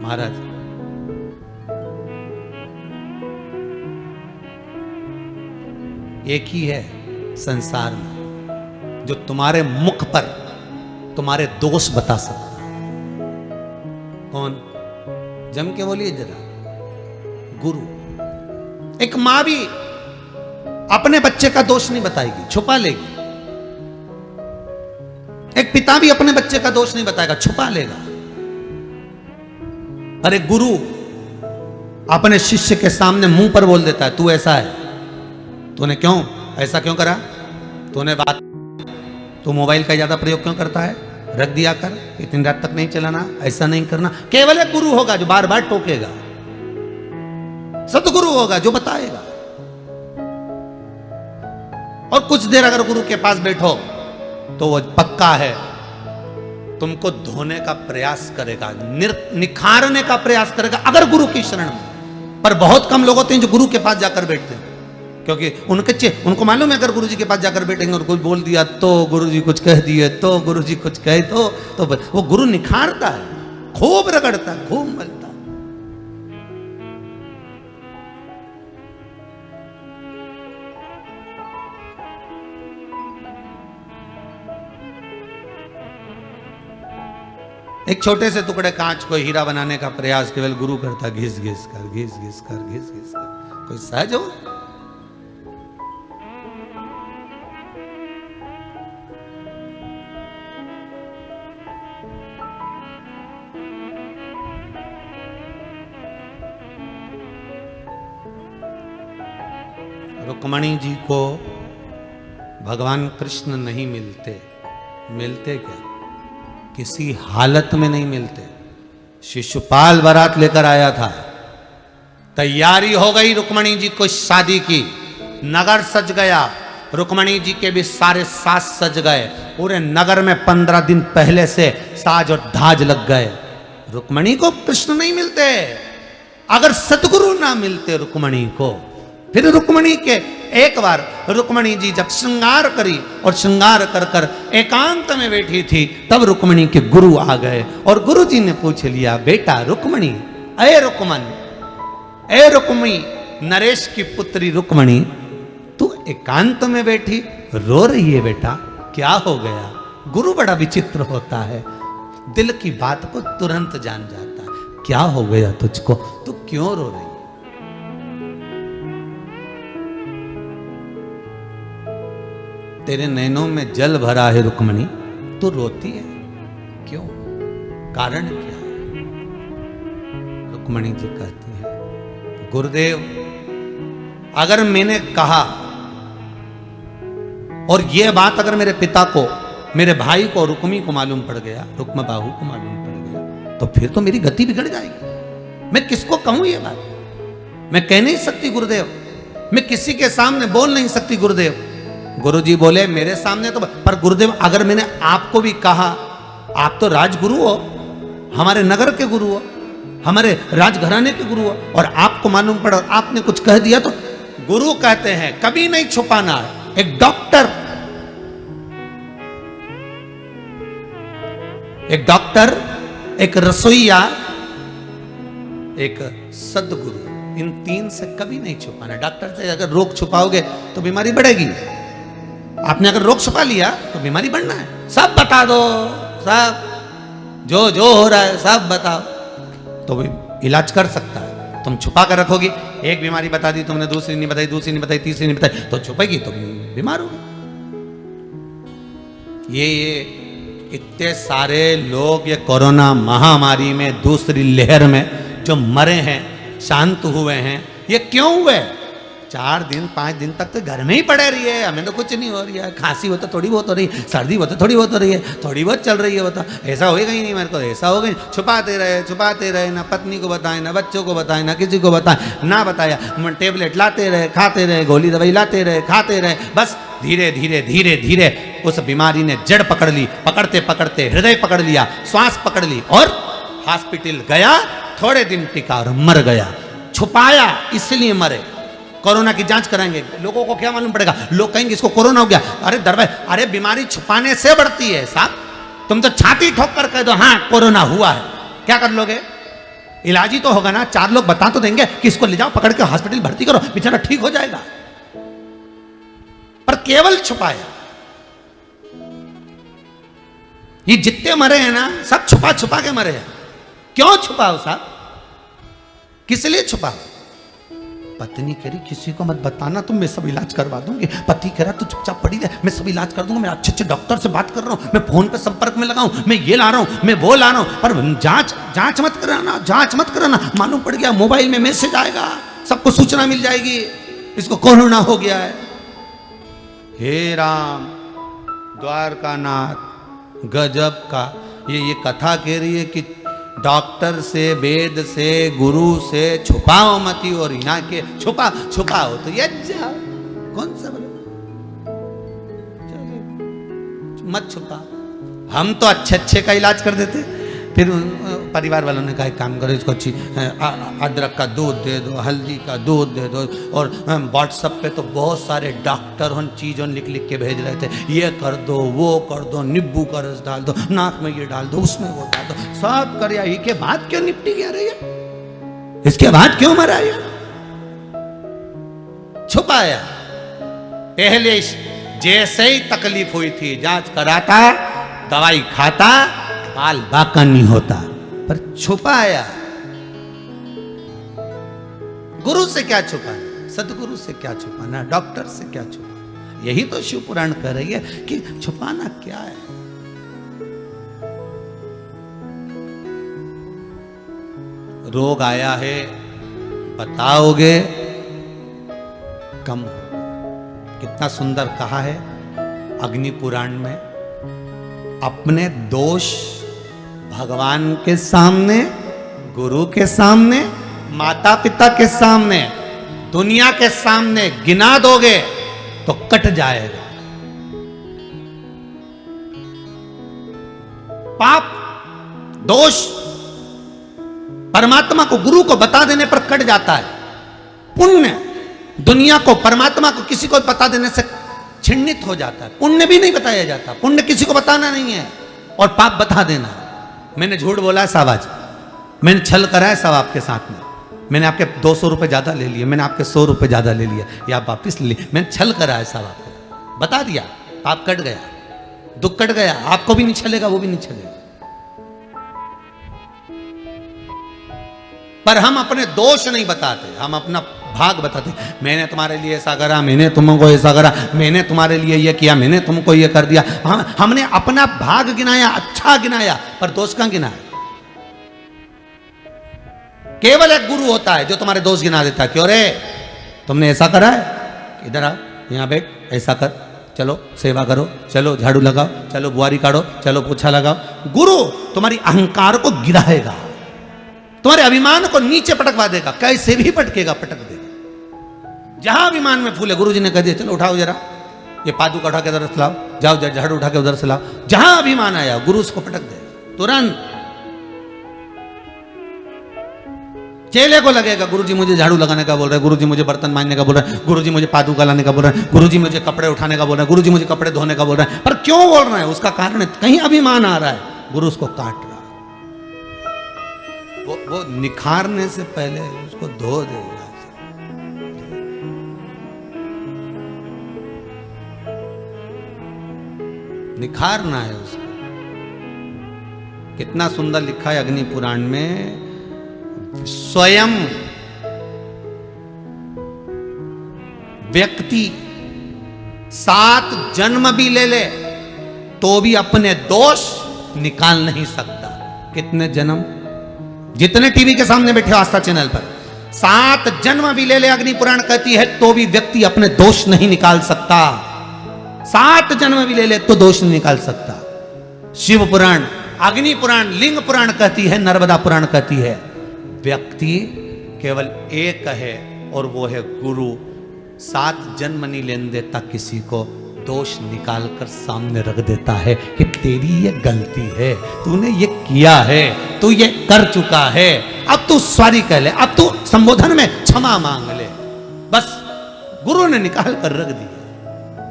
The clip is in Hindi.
महाराज एक ही है संसार में जो तुम्हारे मुख पर तुम्हारे दोष बता सकता। कौन? जम के बोलिए जरा। गुरु। एक मां भी अपने बच्चे का दोष नहीं बताएगी, छुपा लेगी। एक पिता भी अपने बच्चे का दोष नहीं बताएगा, छुपा लेगा। अरे गुरु अपने शिष्य के सामने मुंह पर बोल देता है, तू ऐसा है, तूने क्यों ऐसा क्यों करा, तूने बात, तू मोबाइल का ज्यादा प्रयोग क्यों करता है, रख दिया कर, इतनी रात तक नहीं चलाना, ऐसा नहीं करना। केवल एक गुरु होगा जो बार बार टोकेगा, सतगुरु होगा जो बताएगा। और कुछ देर अगर गुरु के पास बैठो तो वो पक्का है तुमको धोने का प्रयास करेगा, निखारने का प्रयास करेगा अगर गुरु की शरण में। पर बहुत कम लोग होते हैं जो गुरु के पास जाकर बैठते हैं, क्योंकि उनको मालूम है अगर गुरु जी के पास जाकर बैठेंगे और कुछ बोल दिया तो, गुरु जी कुछ कह दिए तो, गुरु जी कुछ कहे तो वो गुरु निखारता है, खूब रगड़ता है, खूब मलता। एक छोटे से टुकड़े कांच को हीरा बनाने का प्रयास केवल गुरु करता, घिस घिस कर, घिस घिस कर, घिस घिस कर। कोई सहज हो? रुक्मणी जी को भगवान कृष्ण नहीं मिलते। मिलते क्या? किसी हालत में नहीं मिलते। शिशुपाल बारात लेकर आया था, तैयारी हो गई रुक्मणी जी को शादी की, नगर सज गया, रुक्मणी जी के भी सारे साज सज गए, पूरे नगर में 15 दिन पहले से साज और धाज लग गए। रुक्मणी को कृष्ण नहीं मिलते। अगर सतगुरु ना मिलते रुक्मणी को, फिर रुक्मणी के एक बार रुक्मणी जी जब श्रृंगार करी और श्रृंगार कर कर एकांत में बैठी थी, तब रुक्मणी के गुरु आ गए और गुरु जी ने पूछ लिया, बेटा रुक्मणी, अये रुक्मन, ए रुक्मी, नरेश की पुत्री रुक्मणी, तू एकांत में बैठी रो रही है बेटा, क्या हो गया? गुरु बड़ा विचित्र होता है, दिल की बात को तुरंत जान जाता है। क्या हो गया तुझको, तू क्यों रो रही है? तेरे नैनों में जल भरा है रुक्मणी, तू रोती है क्यों? कारण क्या है? रुक्मणी जी कहती है, गुरुदेव अगर मैंने कहा और यह बात अगर मेरे पिता को, मेरे भाई को, रुक्मी को मालूम पड़ गया, रुक्म बाहु को मालूम पड़ गया, तो फिर तो मेरी गति बिगड़ जाएगी। मैं किसको कहूं ये बात? मैं कह नहीं सकती गुरुदेव, मैं किसी के सामने बोल नहीं सकती गुरुदेव। गुरुजी बोले मेरे सामने तो, पर गुरुदेव अगर मैंने आपको भी कहा, आप तो राजगुरु हो, हमारे नगर के गुरु हो, हमारे राजघराने के गुरु हो, और आपको मालूम पड़ा और आपने कुछ कह दिया, तो गुरु कहते हैं कभी नहीं छुपाना। एक डॉक्टर, एक रसोईया, एक सदगुरु, इन तीन से कभी नहीं छुपाना। डॉक्टर से अगर रोग छुपाओगे तो बीमारी बढ़ेगी, आपने अगर रोग छुपा लिया तो बीमारी बढ़ना है। सब बता दो, सब जो जो हो रहा है सब बताओ, तो भी इलाज कर सकता है। तुम छुपा कर रखोगी, एक बीमारी बता दी तुमने, दूसरी नहीं बताई, दूसरी नहीं बताई, तीसरी नहीं बताई, तो छुपेगी तो बीमार होगी। ये इतने सारे लोग ये कोरोना महामारी में, दूसरी लहर में जो मरे हैं, शांत हुए हैं, ये क्यों हुए? 4 दिन 5 दिन तक तो घर में ही पड़े रही है, हमें तो कुछ नहीं हो रही है, खांसी हो तो थोड़ी बहुत हो रही है, सर्दी हो तो थोड़ी बहुत हो रही है, थोड़ी बहुत चल रही है, वो तो ऐसा होएगा ही नहीं, मेरे को ऐसा हो गई। छुपाते रहे, ना पत्नी को बताएं, ना बच्चों को बताएं, ना किसी को बताएं, ना बताया, टेबलेट लाते रहे, खाते रहे, गोली दवाई लाते रहे, खाते रहे, बस धीरे धीरे धीरे धीरे उस बीमारी ने जड़ पकड़ ली, पकड़ते पकड़ते हृदय पकड़ लिया, श्वास पकड़ ली और हॉस्पिटल गया, थोड़े दिन टिका और मर गया। छुपाया इसलिए मरे। कोरोना की जांच कराएंगे, लोगों को क्या मालूम पड़ेगा? लोग कहेंगे इसको कोरोना हो गया, अरे दरबार, अरे बीमारी छुपाने से बढ़ती है साहब। तुम तो छाती ठोक कर कह दो हाँ कोरोना हुआ है, क्या कर लोगे? इलाज ही तो होगा ना, 4 लोग बता तो देंगे कि इसको ले जाओ, पकड़ के हॉस्पिटल भर्ती करो, बेचारा ठीक हो जाएगा। पर केवल छुपाया। ये जितने मरे हैं ना, सब छुपा छुपा के मरे हैं। क्यों छुपाओ साहब? किस लिए छुपाओ? पत्नी कह रही किसी को मत बताना, तुम, मैं सब इलाज करवा दूंगी। पति कह रहा तू चुपचाप पड़ी रहे, मैं सब इलाज कर दूंगा, मैं अच्छे अच्छे डॉक्टर से बात कर रहा हूं, मैं फोन पे संपर्क में लगाऊं, मैं ये ला रहा हूं, मैं वो ला रहा हूं। पर जांच मत कराना, जांच मत कराना। मालूम पड़ गया मोबाइल में मैसेज आएगा, सबको सूचना मिल जाएगी, इसको कोरोना हो गया है। हे राम, द्वारकानाथ, गजब का ये कथा कह रही है कि डॉक्टर से, वेद से, गुरु से छुपाओ मती, और यहाँ के छुपाओ तो ये कौन सा बोले मत छुपा। हम तो अच्छे का इलाज कर देते। फिर परिवार वालों ने कहा एक काम करो, इसको अच्छी अदरक का दूध दे दो, हल्दी का दूध दे दो। और व्हाट्सएप पे तो बहुत सारे डॉक्टर उन चीज़ों लिख के भेज रहे थे, ये कर दो, वो कर दो, नींबू का रस डाल दो, नाक में ये डाल दो, उसमें वो डाल दो, सब कर। ही के बाद क्यों निपटी गया रही है? इसके बाद क्यों मरा? छुपाया। पहले जैसे ही तकलीफ हुई थी, जांच कराता, दवाई खाता, बाल बाका नहीं होता, पर छुपाया। गुरु से क्या छुपाना, सदगुरु से क्या छुपाना, डॉक्टर से क्या छुपाना? यही तो शिव पुराण कह रही है कि छुपाना क्या है। रोग आया है, बताओगे कम हो। कितना सुंदर कहा है अग्नि पुराण में, अपने दोष भगवान के सामने, गुरु के सामने, माता पिता के सामने, दुनिया के सामने गिना दोगे तो कट जाएगा। पाप दोष परमात्मा को, गुरु को बता देने पर कट जाता है। पुण्य दुनिया को, परमात्मा को, किसी को बता देने से छिन्नित हो जाता है। पुण्य भी नहीं बताया जाता, पुण्य किसी को बताना नहीं है, और पाप बता देना। मैंने झूठ बोला है साहब, आज मैंने छल करा है साहब आपके साथ में, मैंने आपके 200 रुपए ज्यादा ले लिए, मैंने आपके 100 रुपए ज्यादा ले लिए, या आप वापिस ले लिए, मैंने छल करा है साहब आपको, बता दिया, पाप कट गया, दुख कट गया। आपको भी नहीं छलेगा, वो भी नहीं छलेगा। पर हम अपने दोष नहीं बताते, हम अपना भाग बताते। मैंने तुम्हारे लिए ऐसा करा, मैंने तुमको ऐसा करा, मैंने तुम्हारे लिए ये किया, मैंने तुमको ये कर दिया। हमने अपना भाग गिनाया, अच्छा गिनाया, पर दोष कहां गिनाया? केवल एक गुरु होता है जो तुम्हारे दोष गिना देता है। क्यों रे, तुमने ऐसा करा है, इधर आ, यहां बैठ, ऐसा कर, चलो सेवा करो, चलो झाड़ू लगाओ, चलो बुआरी काटो, चलो पोछा लगाओ। गुरु तुम्हारी अहंकार को गिराएगा, तुम्हारे अभिमान को नीचे पटकवा देगा, कैसे भी पटकेगा, पटक देगा। जहां अभिमान में फूले, गुरु जी ने कह दिया चलो उठाओ जरा, ये पादुका उठा के उधर से लाओ, जाओ झाड़ू उठा के उधर से लाओ। जहां अभिमान आया, गुरु उसको पटक देगा तुरंत। चेले को लगेगा गुरुजी मुझे झाड़ू लगाने का बोल रहे हैं, गुरुजी मुझे बर्तन मांजने का बोल रहे हैं, गुरुजी मुझे पादुका लाने का बोल रहे हैं, गुरुजी मुझे कपड़े उठाने का बोल रहे हैं, गुरुजी मुझे कपड़े धोने का बोल रहे हैं। पर क्यों बोल रहे हैं? उसका कारण है, कहीं अभिमान आ रहा है, गुरु उसको काट रहा है। वो निखारने से पहले उसको धो देगा। निखारना है उसको। कितना सुंदर लिखा है अग्नि पुराण में, स्वयं व्यक्ति 7 जन्म भी ले ले तो भी अपने दोष निकाल नहीं सकता। कितने जन्म? जितने टीवी के सामने बैठे आस्था चैनल पर, 7 जन्म भी ले ले, अग्नि पुराण कहती है, तो भी व्यक्ति अपने दोष नहीं निकाल सकता। 7 जन्म भी ले ले तो दोष नहीं निकाल सकता। शिव पुराण, अग्नि पुराण, लिंग पुराण कहती है, नर्मदा पुराण कहती है, व्यक्ति केवल एक है और वो है गुरु। 7 जन्म नहीं लेने देता किसी को, दोष निकाल कर सामने रख देता है कि तेरी ये गलती है, तूने ये किया है, तू ये कर चुका है, अब तू सॉरी कह ले, अब तू संबोधन में क्षमा मांग ले। बस गुरु ने निकाल कर रख दी।